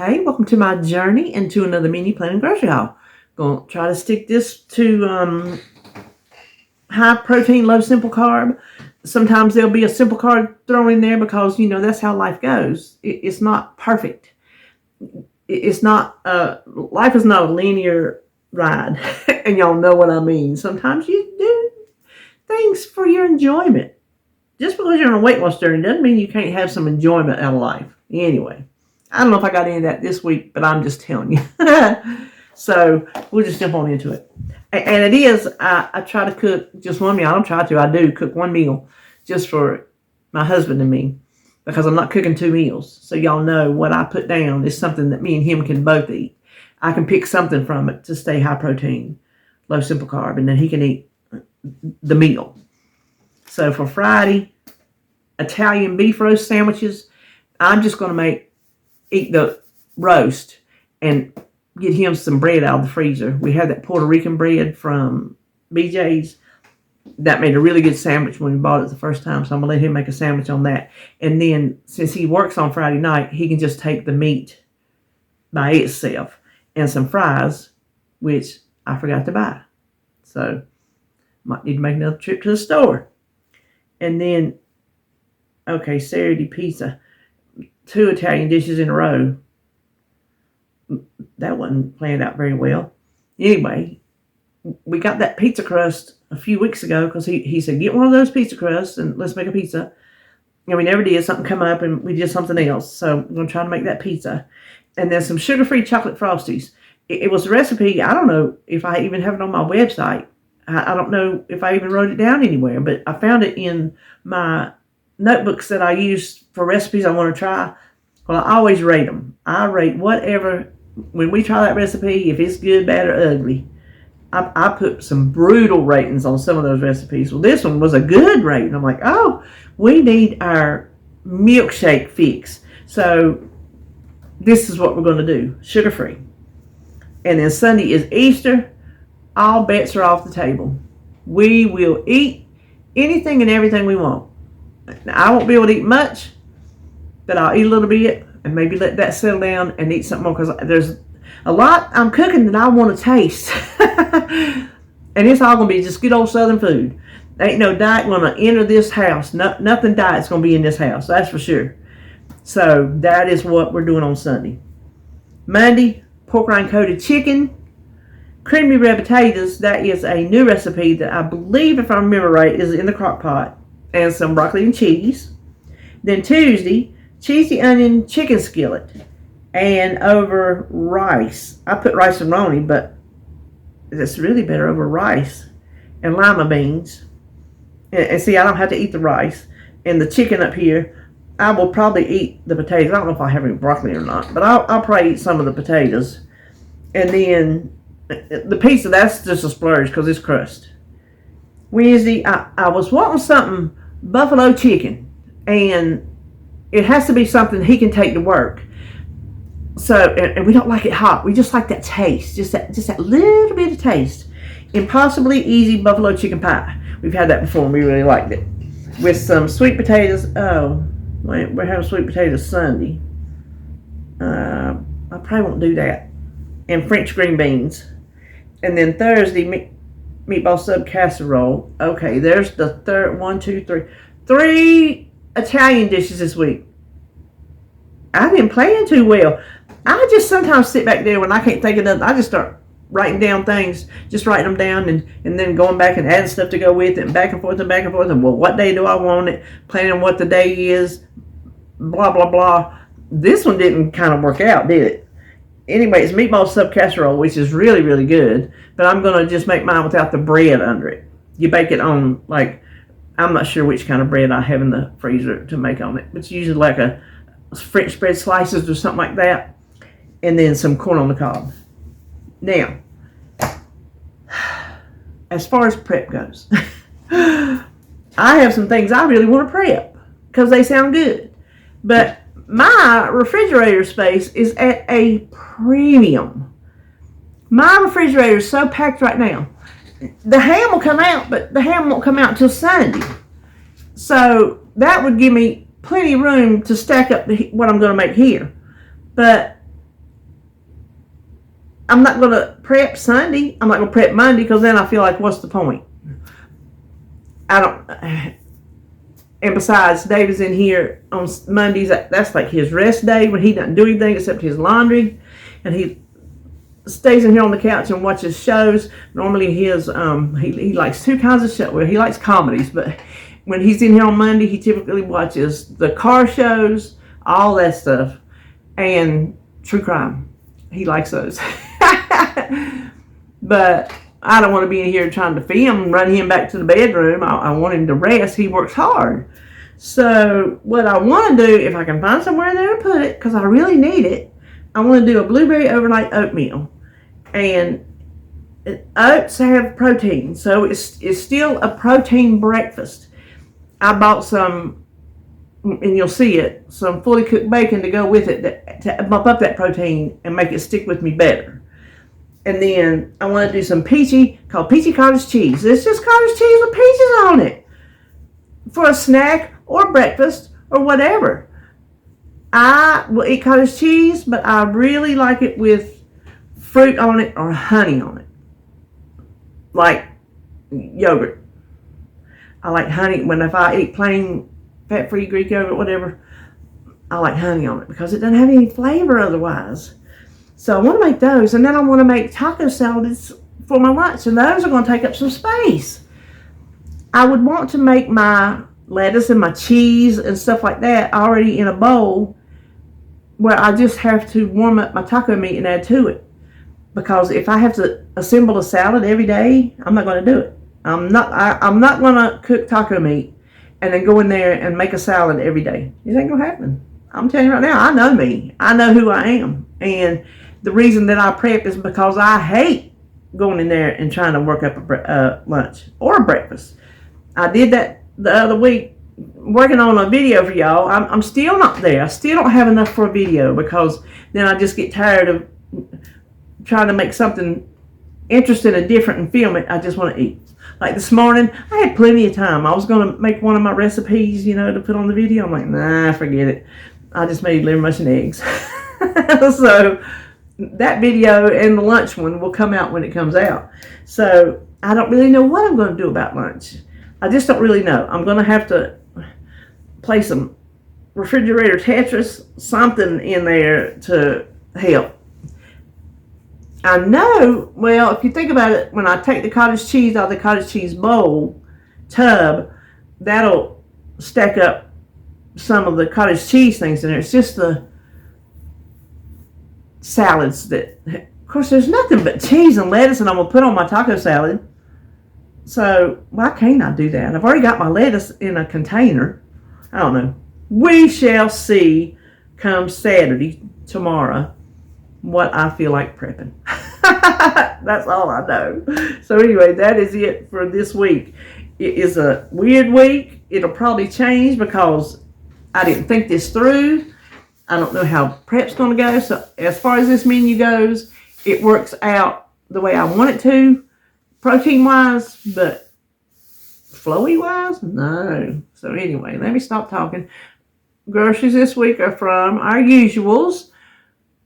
Hey, welcome to my journey into another mini planning grocery haul. Gonna try to stick this to high protein, low simple carb. Sometimes there'll be a simple carb thrown in there because that's how life goes. It's not perfect. It's not life is not a linear ride, and y'all know what I mean. Sometimes you do things for your enjoyment. Just because you're on a weight loss journey doesn't mean you can't have some enjoyment out of life. Anyway. I don't know if I got any of that this week, but I'm just telling you. So we'll just jump on into it. And it is, I try to cook just one meal. I do cook one meal just for my husband and me because I'm not cooking two meals. So y'all know what I put down is something that me and him can both eat. I can pick something from it to stay high protein, low simple carb, and then he can eat the meal. So for Friday, Italian beef roast sandwiches, I'm just going to eat the roast and get him some bread out of the freezer. We had that Puerto Rican bread from BJ's. That made a really good sandwich when we bought it the first time, so I'm going to let him make a sandwich on that. And then, since he works on Friday night, he can just take the meat by itself and some fries, which I forgot to buy. So, might need to make another trip to the store. And then, okay, Saturday pizza. 2 Italian dishes in a row. That wasn't planned out very well. Anyway, we got that pizza crust a few weeks ago because he said, get one of those pizza crusts and let's make a pizza. And we never did. Something come up and we did something else. So I'm going to try to make that pizza. And then some sugar-free chocolate frosties. It was a recipe. I don't know if I even have it on my website. I don't know if I even wrote it down anywhere. But I found it in my notebooks that I use for recipes I want to try. Well, I always rate them. I rate whatever, when we try that recipe, if it's good, bad, or ugly. I put some brutal ratings on some of those recipes. Well, this one was a good rating. I'm like, oh, we need our milkshake fix. So this is what we're going to do, sugar-free. And then Sunday is Easter. All bets are off the table. We will eat anything and everything we want. Now, I won't be able to eat much, but I'll eat a little bit and maybe let that settle down and eat something more because there's a lot I'm cooking that I want to taste. And it's all going to be just good old Southern food. There ain't no diet going to enter this house. Nothing diet's going to be in this house, that's for sure. So that is what we're doing on Sunday. Monday, pork rind coated chicken, creamy red potatoes. That is a new recipe that I believe, if I remember right, is in the crock pot. And some broccoli and cheese. Then Tuesday, cheesy onion chicken skillet. And over rice. I put rice and roni, but it's really better over rice. And lima beans. And see, I don't have to eat the rice. And the chicken up here, I will probably eat the potatoes. I don't know if I have any broccoli or not, but I'll probably eat some of the potatoes. And then the pizza, that's just a splurge because it's crust. Wednesday, I was wanting something buffalo chicken, and it has to be something he can take to work. So, and we don't like it hot. We just like that taste, just that little bit of taste. Impossibly easy buffalo chicken pie. We've had that before, and we really liked it. With some sweet potatoes. Oh, wait, we're having sweet potatoes Sunday. I probably won't do that. And French green beans. And then Thursday, Meatball Sub Casserole. Okay, there's the third, 1, 2, 3. 3 Italian dishes this week. I didn't plan too well. I just sometimes sit back there when I can't think of nothing. I just start writing down things, just writing them down and then going back and adding stuff to go with it and back and forth and back and forth. And well, what day do I want it? Planning what the day is. Blah, blah, blah. This one didn't kind of work out, did it? Anyway, it's Meatball Sub Casserole, which is really, really good. But I'm going to just make mine without the bread under it. You bake it on, like, I'm not sure which kind of bread I have in the freezer to make on it. It's usually like a French bread slices or something like that. And then some corn on the cob. Now, as far as prep goes, I have some things I really want to prep because they sound good. But my refrigerator space is at a premium. My refrigerator is so packed right now. The ham will come out, but the ham won't come out until Sunday. So that would give me plenty of room to stack up what I'm going to make here. But I'm not going to prep Sunday. I'm not going to prep Monday because then I feel like, what's the point? I don't. And besides, David's in here on Mondays. That's like his rest day when he doesn't do anything except his laundry. And he stays in here on the couch and watches shows. Normally he likes two kinds of shows. Well, he likes comedies, but when he's in here on Monday, he typically watches the car shows, all that stuff, and true crime. He likes those. But I don't want to be in here trying to feed him and run him back to the bedroom. I want him to rest. He works hard. So what I want to do, if I can find somewhere in there to put it, because I really need it, I want to do a blueberry overnight oatmeal. And oats have protein, so it's still a protein breakfast. I bought some, and you'll see it, some fully cooked bacon to go with it to bump up that protein and make it stick with me better. And then I want to do some peachy cottage cheese. It's just cottage cheese with peaches on it for a snack or breakfast or whatever. I will eat cottage cheese, but I really like it with fruit on it or honey on it, like yogurt. I like honey. If I eat plain fat-free Greek yogurt, whatever, I like honey on it because it doesn't have any flavor otherwise. So I want to make those, and then I want to make taco salads for my lunch, and those are going to take up some space. I would want to make my lettuce and my cheese and stuff like that already in a bowl where I just have to warm up my taco meat and add to it. Because if I have to assemble a salad every day, I'm not going to do it. I'm not going to cook taco meat and then go in there and make a salad every day. It ain't going to happen. I'm telling you right now, I know me. I know who I am. And the reason that I prep is because I hate going in there and trying to work up a lunch or a breakfast. I did that the other week, working on a video for y'all. I'm still not there. I still don't have enough for a video because then I just get tired of trying to make something interesting and different and film it. I just want to eat. Like this morning, I had plenty of time. I was going to make one of my recipes, to put on the video. I'm like, nah, forget it. I just made liver mush and eggs. So that video and the lunch one will come out when it comes out. So I don't really know what I'm going to do about lunch. I just don't really know. I'm going to have to play some refrigerator Tetris, something in there to help. I know, well, if you think about it, when I take the cottage cheese out of the cottage cheese bowl tub, that'll stack up some of the cottage cheese things in there. It's just the salads that, of course, there's nothing but cheese and lettuce, and I'm going to put on my taco salad. So why can't I do that? I've already got my lettuce in a container. I don't know. We shall see come Saturday, tomorrow, what I feel like prepping. That's all I know. So anyway, that is it for this week. It is a weird week. It'll probably change because I didn't think this through. I don't know how prep's going to go. So as far as this menu goes, it works out the way I want it to, protein-wise, but flowy-wise, no. So anyway, let me stop talking. Groceries this week are from our usuals,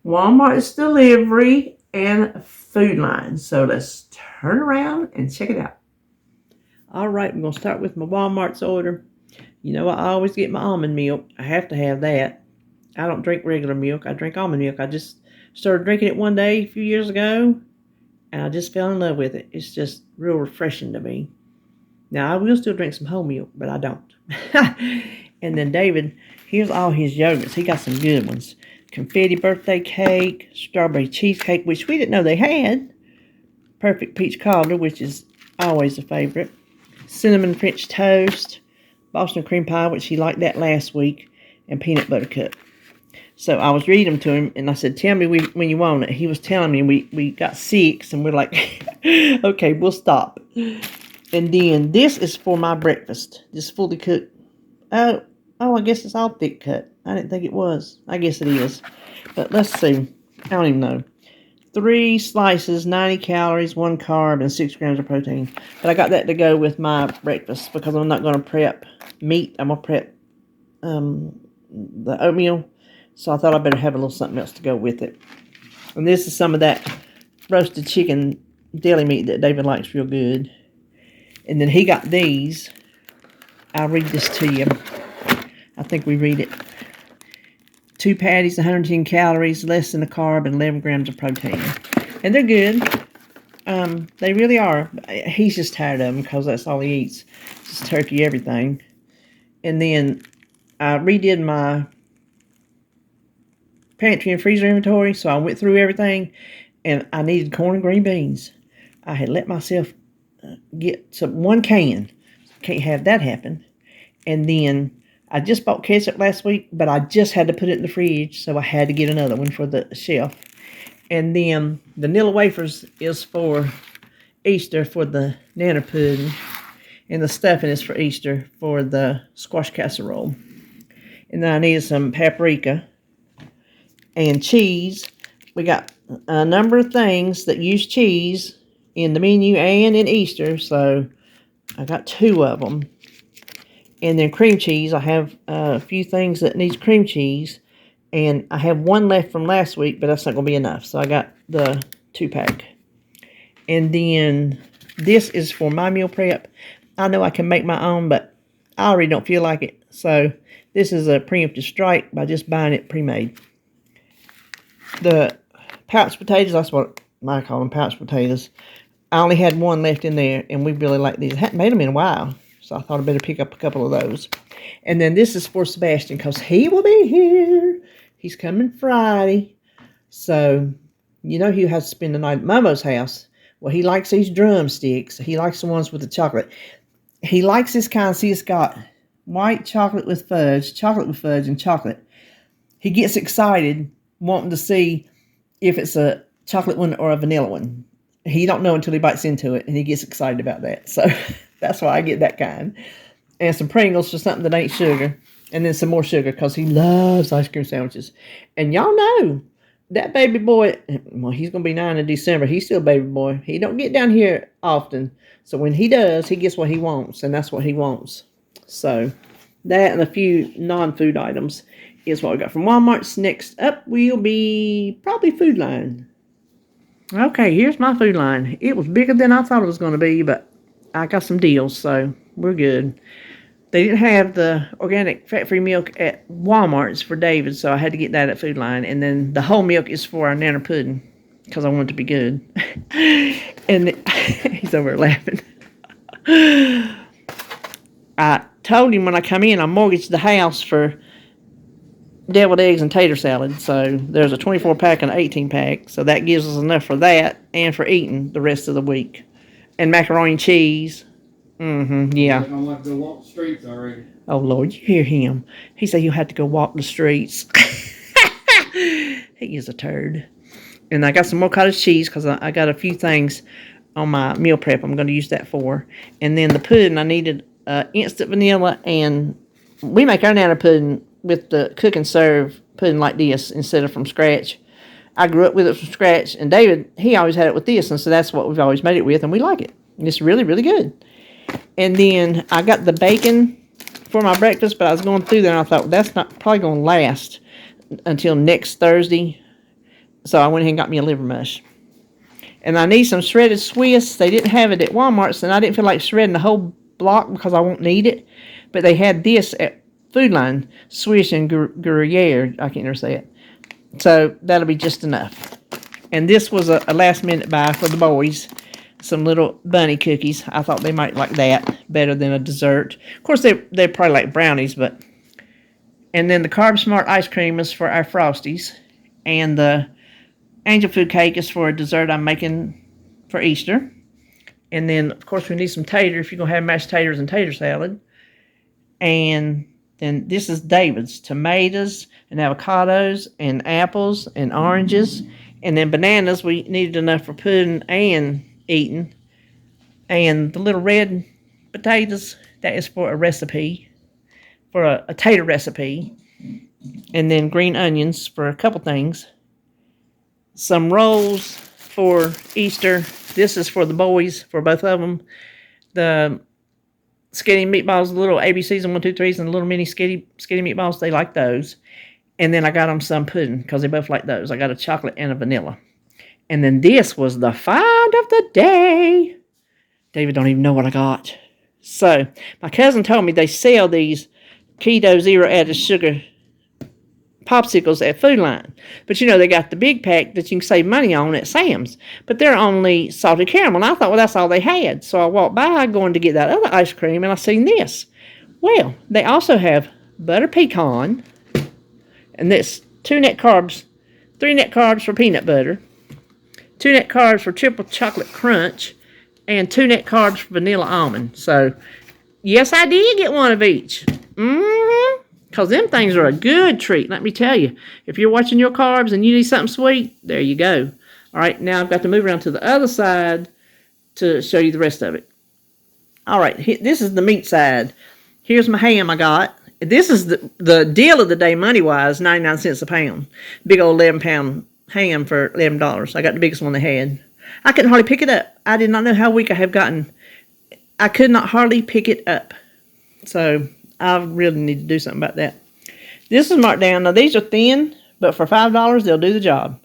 Walmart's delivery, and Food Line. So let's turn around and check it out. All right, I'm going to start with my Walmart's order. I always get my almond milk. I have to have that. I don't drink regular milk. I drink almond milk. I just started drinking it one day a few years ago, and I just fell in love with it. It's just real refreshing to me. Now, I will still drink some whole milk, but I don't. And then David, here's all his yogurts. He got some good ones. Confetti birthday cake, strawberry cheesecake, which we didn't know they had. Perfect peach cobbler, which is always a favorite. Cinnamon French toast. Boston cream pie, which he liked that last week. And peanut butter cup. So I was reading them to him, and I said, tell me when you want it. He was telling me we got 6, and we're like, okay, we'll stop. And then this is for my breakfast. This fully cooked. Oh, I guess it's all thick cut. I didn't think it was. I guess it is. But let's see. I don't even know. 3 slices, 90 calories, 1 carb, and 6 grams of protein. But I got that to go with my breakfast because I'm not going to prep meat. I'm going to prep the oatmeal. So I thought I better have a little something else to go with it. And this is some of that roasted chicken deli meat that David likes real good. And then he got these. I'll read this to you. I think we read it. 2 patties, 110 calories, less than a carb, and 11 grams of protein. And they're good. They really are. He's just tired of them because that's all he eats. Just turkey, everything. And then I redid my pantry and freezer inventory, so I went through everything, and I needed corn and green beans. I had let myself get one can. Can't have that happen. And then I just bought ketchup last week, but I just had to put it in the fridge, so I had to get another one for the shelf. And then the vanilla wafers is for Easter for the nanner pudding, and the stuffing is for Easter for the squash casserole. And then I needed some paprika and cheese. We got a number of things that use cheese in the menu and in Easter, so I got 2 of them. And then cream cheese. I have a few things that needs cream cheese, and I have 1 left from last week, but that's not going to be enough. So I got the 2-pack. And then this is for my meal prep. I know I can make my own, but I already don't feel like it. So this is a preemptive strike by just buying it pre-made. The pouch potatoes, that's what I call them, pouch potatoes. I only had 1 left in there, and we really like these. I hadn't made them in a while, so I thought I'd better pick up a couple of those. And then this is for Sebastian, because he will be here. He's coming Friday. So, you know he has to spend the night at Momo's house. Well, he likes these drumsticks. He likes the ones with the chocolate. He likes this kind. See, it's got white chocolate with fudge, and chocolate. He gets excited wanting to see if it's a chocolate one or a vanilla one. He don't know until he bites into it, and he gets excited about that. So that's why I get that kind. And some Pringles for something that ain't sugar. And then some more sugar because he loves ice cream sandwiches. And y'all know that baby boy, well, he's going to be 9 in December. He's still a baby boy. He don't get down here often. So when he does, he gets what he wants, and that's what he wants. So that and a few non-food items is what we got from Walmart. Next up will be probably Food Line. Okay, here's my Food Line. It was bigger than I thought it was going to be, but I got some deals, so we're good. They didn't have the organic fat-free milk at Walmart's for David, so I had to get that at Food Line. And then the whole milk is for our nanner pudding because I want it to be good. And he's over there laughing. I told him when I come in, I mortgaged the house for deviled eggs and tater salad. So there's a 24-pack and an 18-pack. So that gives us enough for that and for eating the rest of the week. And macaroni and cheese. Yeah. I don't like to go walk the streets already. Oh, Lord, you hear him. He said you have to go walk the streets. He is a turd. And I got some more cottage cheese because I got a few things on my meal prep I'm going to use that for. And then the pudding, I needed instant vanilla, and we make our nanner pudding with the cook and serve pudding like this instead of from scratch. I grew up with it from scratch, and David, he always had it with this, and so that's what we've always made it with, and we like it. It's really, really good. And then I got the bacon for my breakfast, but I was going through there, and I thought, well, that's not probably going to last until next Thursday. So I went ahead and got me a liver mush. And I need some shredded Swiss. They didn't have it at Walmart's, and I didn't feel like shredding the whole block because I won't need it. But they had this at Food Line, Swiss and Gruyere. I can't never say it. So that'll be just enough. And this was a last-minute buy for the boys. Some little bunny cookies. I thought they might like that better than a dessert. Of course, they're probably like brownies, but... And then the Carb Smart ice cream is for our Frosties. And the angel food cake is for a dessert I'm making for Easter. And then, of course, we need some tater if you're going to have mashed taters and tater salad. And then this is David's. Tomatoes and avocados and apples and oranges. And then bananas. We needed enough for pudding and eating. And the little red potatoes, that is for a recipe, for a tater recipe. And then green onions for a couple things. Some rolls for Easter. This is for the boys, for both of them. The Skillet meatballs, the little ABCs and 1, 2, 3s, and the little mini Skillet meatballs, they like those. And then I got them some pudding because they both like those. I got a chocolate and a vanilla. And then this was the find of the day. David don't even know what I got. So, my cousin told me they sell these keto zero added sugar popsicles at Food Line. But you know, they got the big pack that you can save money on at Sam's. But they're only salted caramel. And I thought, well, that's all they had. So I walked by going to get that other ice cream, and I seen this. Well, they also have butter pecan, and that's 2 net carbs, 3 net carbs for peanut butter, 2 net carbs for triple chocolate crunch, and 2 net carbs for vanilla almond. So, yes, I did get one of each. Because them things are a good treat, let me tell you. If you're watching your carbs and you need something sweet, there you go. All right, now I've got to move around to the other side to show you the rest of it. All right, this is the meat side. Here's my ham I got. This is the deal of the day money-wise, 99 cents a pound. Big old 11-pound ham for $11. I got the biggest one they had. I couldn't hardly pick it up. I did not know how weak I have gotten. I could not hardly pick it up. So I really need to do something about that. This is marked down. Now, these are thin, but for $5, they'll do the job.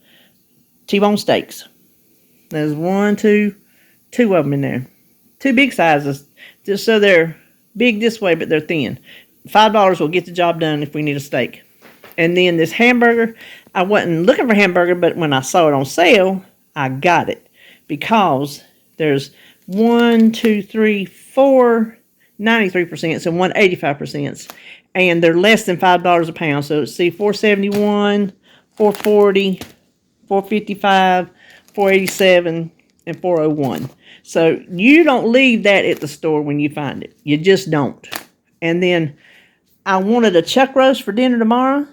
T-bone steaks. There's 2 of them in there. 2 big sizes, just so they're big this way, but they're thin. $5 will get the job done if we need a steak. And then this hamburger, I wasn't looking for hamburger, but when I saw it on sale, I got it. Because there's 1, 2, 3, 4 93% and 1 85%. And they're less than $5 a pound. So see, $4.71, $4.40, $4.55, $4.87, and $4.01. So you don't leave that at the store when you find it. You just don't. And then I wanted a chuck roast for dinner tomorrow.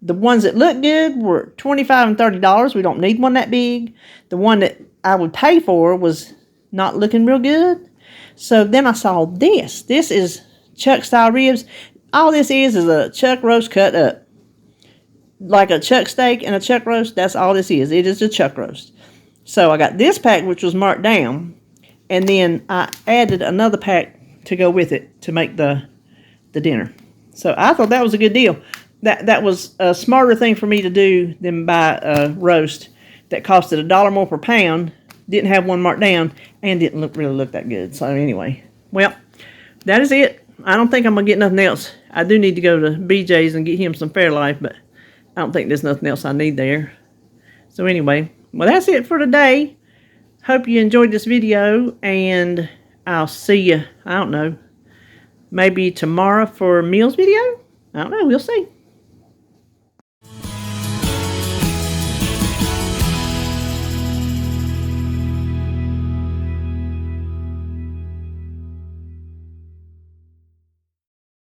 The ones that look good were $25 and $30. We don't need one that big. The one that I would pay for was not looking real good. So then I saw this. This is chuck style ribs. All this is a chuck roast cut up. Like a chuck steak and a chuck roast, that's all this is. It is a chuck roast. So I got this pack, which was marked down. And then I added another pack to go with it to make the dinner. So I thought that was a good deal. That was a smarter thing for me to do than buy a roast that costed $1 more per pound, didn't have one marked down, and didn't really look that good. So anyway, well, that is it. I don't think I'm going to get nothing else. I do need to go to BJ's and get him some Fairlife, but I don't think there's nothing else I need there. So anyway, well, that's it for today. Hope you enjoyed this video, and I'll see you, I don't know, maybe tomorrow for a meals video? I don't know, we'll see.